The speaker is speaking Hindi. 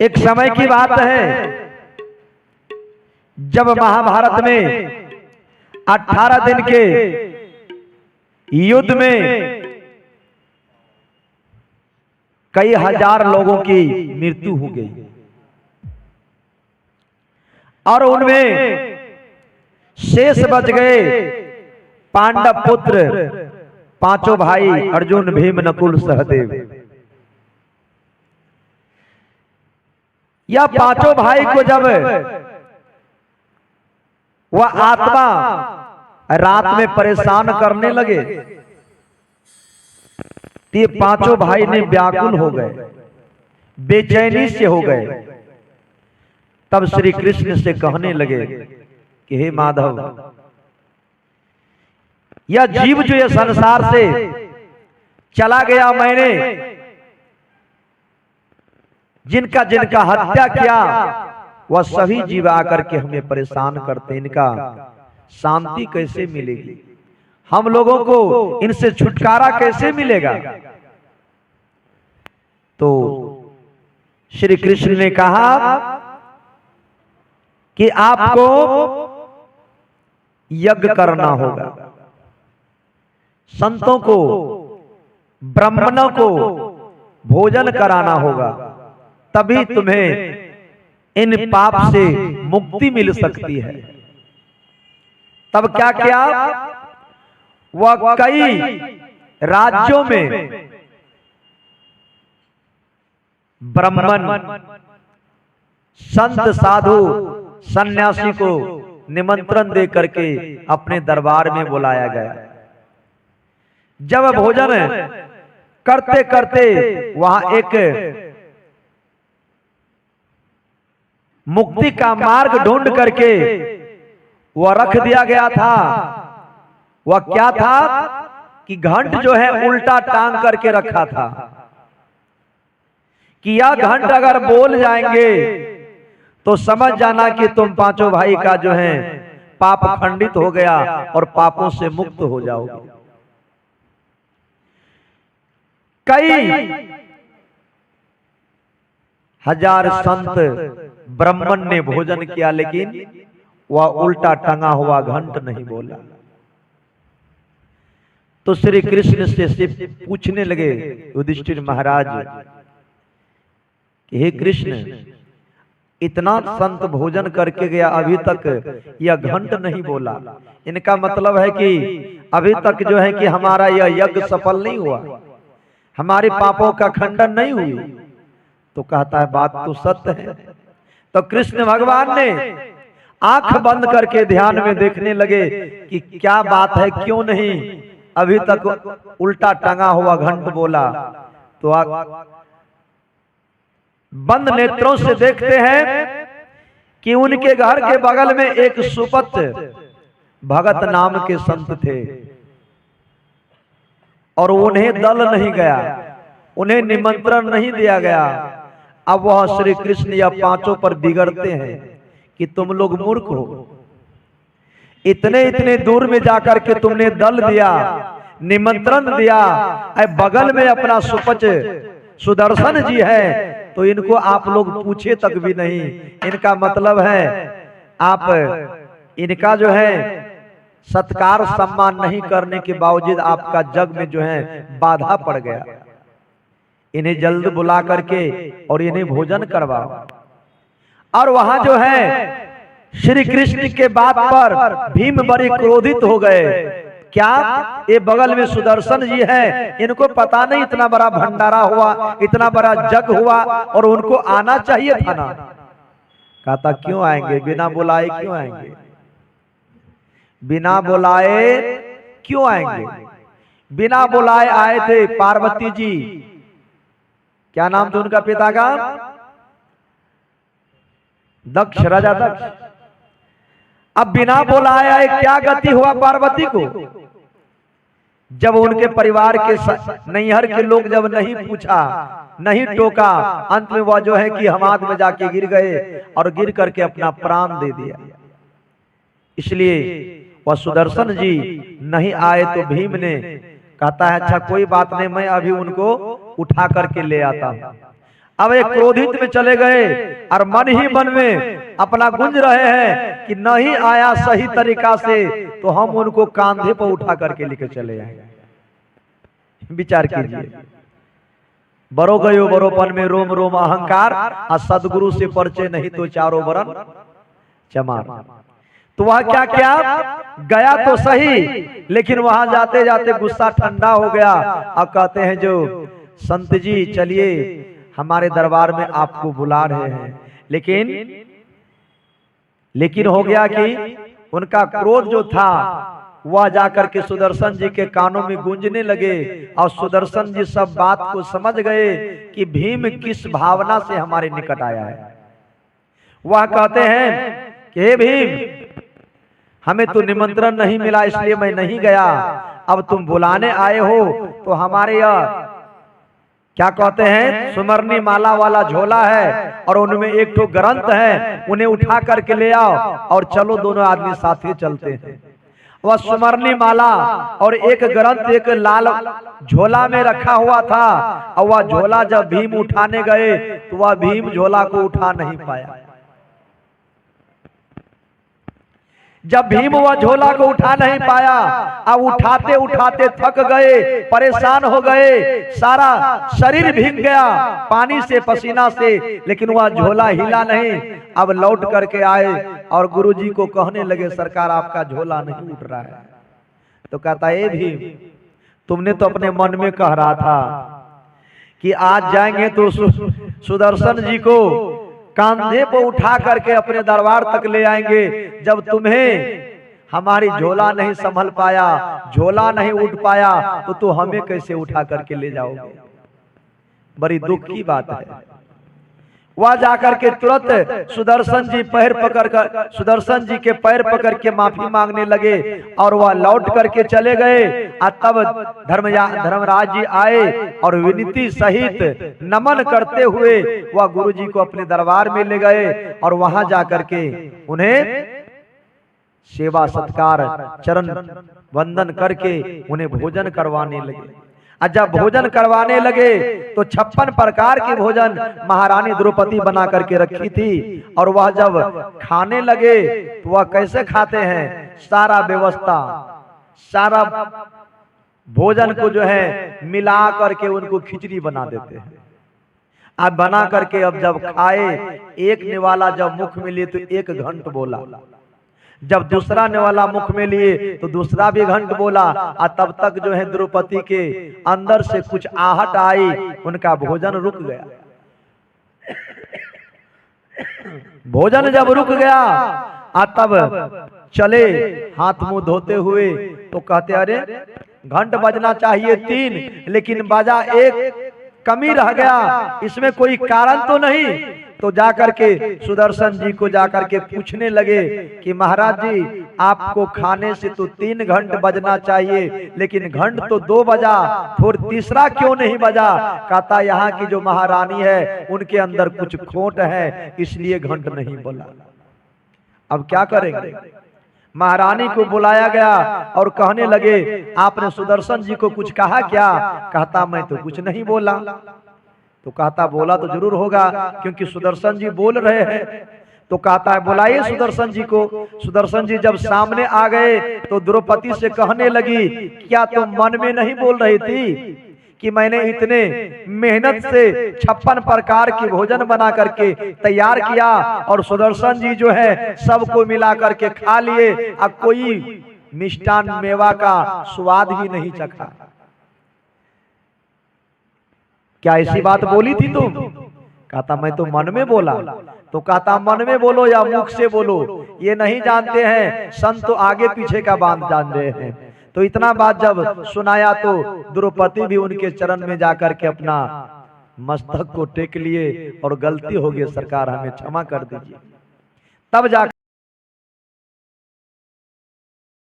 एक समय की बात है जब महाभारत में 18 दिन के युद्ध में कई हजार लोगों की मृत्यु हो गई और उनमें शेष बच गए पांडव पुत्र पांचों भाई अर्जुन भीम नकुल सहदेव। या पांचों भाई को जब वह आत्मा रात में परेशान करने लगे तो ये पांचों भाई ने व्याकुल हो गए, बेचैनी से हो गए। तब श्री कृष्ण से कहने लगे कि हे माधव, यह जीव जो ये संसार से चला गया, मैंने जिनका जिनका हत्या किया वह सभी जीव आकर के हमें परेशान करते, इनका शांति कैसे मिलेगी, हम लोगों को इनसे छुटकारा कैसे मिलेगा। तो श्री कृष्ण ने कहा कि आपको यज्ञ करना होगा, संतों को ब्राह्मणों को भोजन कराना होगा, तभी तुम्हें इन पाप से मुक्ति मिल सकती है। तब क्या किया, वह कई राज्यों में ब्राह्मण संत साधु सन्यासी को निमंत्रण दे करके अपने दरबार में बुलाया गया। जब भोजन करते करते वहां एक मुक्ति का मार्ग ढूंढ करके वह रख दिया गया था। वह क्या था कि घंट जो है उल्टा टांग करके रखा था कि यह घंट अगर बोल जाएंगे तो समझ जाना कि तुम पांचों भाई का जो है पाप खंडित हो गया और पापों से मुक्त हो जाओगे। कई हजार संत ब्राह्मण ने भोजन किया, लेकिन वह उल्टा टंगा हुआ घंट नहीं बोला। तो श्री कृष्ण से पूछने लगे युधिष्ठिर महाराज, हे कृष्ण, इतना संत भोजन करके गया, अभी तक यह घंट नहीं बोला, इनका मतलब है कि अभी तक जो है कि हमारा यह यज्ञ सफल नहीं हुआ, हमारे पापों का खंडन नहीं हुई। तो कहता है बात तो सत्य है। तो कृष्ण भगवान ने आंख बंद करके ध्यान में देखने लगे कि क्या बात है, क्यों नहीं अभी तक उल्टा टंगा हुआ घंट बोला। तो बंद नेत्रों से देखते हैं कि उनके घर के बगल में एक सुपत भगत नाम के संत थे और उन्हें दल नहीं गया, उन्हें निमंत्रण नहीं दिया गया। अब वह श्री कृष्ण या पांचों पर बिगड़ते हैं कि तुम लोग मूर्ख हो, इतने इतने दूर में जाकर के तुमने दल दिया, निमंत्रण दिया, बगल में अपना सुपच सुदर्शन जी है तो इनको आप लोग पूछे तक भी नहीं। इनका मतलब है आप इनका जो है सत्कार सम्मान नहीं करने के बावजूद आपका जग में जो है बाधा पड़ गया। इन्हें जल्द बुला करके और इन्हें भोजन करवाओ। और वहां जो है श्री कृष्ण के बात पर भीम बड़े क्रोधित हो गए। क्या ये बगल में सुदर्शन जी है, इनको पता नहीं इतना बड़ा भंडारा हुआ, इतना बड़ा जग हुआ और उनको आना चाहिए था ना। कहता क्यों आएंगे, बिना बुलाए क्यों आएंगे, बिना बुलाए क्यों आएंगे। बिना बुलाए आए थे पार्वती जी, क्या नाम था उनका पिता का, दक्ष, राजा दक्ष। अब बिना बुलाए आए, क्या गति हुआ पार्वती को। जब उनके परिवार के नैहर के लोग जब नहीं पूछा, नहीं टोका, अंत में वह जो है कि हमाद में जाके गिर गए और गिर करके अपना प्राण दे दिया। इसलिए वह सुदर्शन जी नहीं आए तो भीम ने कहता है अच्छा कोई बात नहीं, मैं अभी उनको उठा करके ले आता हूं। अब एक क्रोधित में चले गए और मन ही मन में अपना गुंज रहे हैं कि नहीं आया सही तरीका से तो हम उनको कांधे पर उठा करके लेके चले जाएंगे। विचार कीजिए, बरो गयो बरोपन में रोम रोम अहंकार, और सदगुरु से परिचय नहीं तो चारों वरन चमार। तो वह क्या क्या गया तो सही, लेकिन वहां जाते जाते गुस्सा ठंडा हो गया और कहते हैं जो संत जी चलिए हमारे दरबार में आपको बुला रहे हैं। लेकिन हो गया कि उनका क्रोध जो था वह जाकर के सुदर्शन जी के कानों में गूंजने लगे और सुदर्शन जी सब बात को समझ गए कि भीम किस भावना से हमारे निकट आया है। वह कहते हैं कि हे भीम, हमें तो निमंत्रण नहीं मिला इसलिए मैं नहीं गया, अब तुम बुलाने आए हो तो हमारे यह क्या कहते हैं सुमरनी माला वाला झोला है और उनमें एक तो ग्रंथ है, उन्हें उठा करके ले आओ और चलो दोनों आदमी साथ ही चलते हैं। वह सुमरनी माला और एक ग्रंथ एक लाल झोला में रखा हुआ था और वह झोला जब भीम उठाने गए तो वह भीम झोला को उठा नहीं पाया। जब भीम वह झोला को उठा नहीं पाया, अब उठाते उठाते थक गए, परेशान हो गए, सारा शरीर भीग गया पानी से पसीना से, लेकिन वह झोला हिला नहीं। अब लौट करके आए और गुरुजी को कहने लगे सरकार आपका झोला नहीं उठ रहा है। तो कहता ए भीम, तुमने तो अपने मन में कह रहा था कि आज जाएंगे तो सुदर्शन जी को कांधे पर उठा करके अपने दरबार तक ले आएंगे। जब तुम्हें हमारी झोला नहीं संभल पाया, झोला नहीं उठ पाया, तो हमें कैसे उठा करके ले जाओगे। बड़ी दुख की बात है। वह जाकर के तुरंत सुदर्शन जी के पैर पकड़ के माफी मांगने लगे और वह लौट करके चले गए। तब धर्मराज जी आए और विनती सहित नमन करते हुए वह गुरु जी को अपने दरबार में ले गए और वहां जाकर के उन्हें सेवा सत्कार चरण वंदन करके उन्हें भोजन करवाने लगे। जब भोजन करवाने लगे तो 56 प्रकार के भोजन महारानी द्रौपदी बना करके रखी थी और वह जब खाने लगे तो वह कैसे खाते हैं, सारा व्यवस्था सारा भोजन को जो है मिला करके उनको खिचड़ी बना देते हैं। अब बना करके अब जब खाए, एक निवाला जब मुख में लिए तो एक घंट बोला, जब दूसरा निवाला मुख में लिए तो दूसरा भी घंट बोला। और तब तक जो है द्रौपदी के अंदर से कुछ आहट आई, उनका भोजन रुक गया। भोजन जब रुक गया तब चले हाथ मुंह धोते हुए तो कहते अरे घंट बजना चाहिए 3, लेकिन बजा 1, कमी रह गया, इसमें कोई कारण तो नहीं। तो जाकर के सुदर्शन जी को जाकर के पूछने लगे कि महाराज जी आपको खाने से तो 3 घंट बजना चाहिए, लेकिन घंट तो 2 बजा, फिर तीसरा क्यों नहीं बजा। कहता यहाँ की जो महारानी है उनके अंदर कुछ खोट है इसलिए घंट नहीं बोला। अब क्या करेंगे। महारानी को बुलाया गया और कहने लगे आपने सुदर्शन जी को कुछ कहा क्या। कहता मैं तो कुछ नहीं बोला। तो कहता बोला तो जरूर होगा क्योंकि सुदर्शन जी बोल रहे हैं। तो कहता है बुलाइए सुदर्शन जी को। सुदर्शन जी जब सामने आ गए तो द्रौपदी से कहने लगी क्या तुम मन में नहीं बोल रही थी कि मैंने इतने मेहनत से 56 प्रकार के भोजन बना करके तैयार किया और सुदर्शन जी जो है सबको मिला करके खा लिए, अब कोई मिष्टान मेवा का स्वाद भी नहीं चखा। क्या ऐसी बात बोली थी तुम। कहता मैं तो मन में बोला। तो कहता मन में बोलो या मुख से बोलो ये नहीं जानते हैं, संत तो आगे पीछे का बात जान रहे हैं। तो इतना बात जब सुनाया तो द्रौपदी भी उनके चरण में जाकर के अपना मस्तक को टेक लिए और गलती हो गई सरकार हमें क्षमा कर दीजिए। तब जा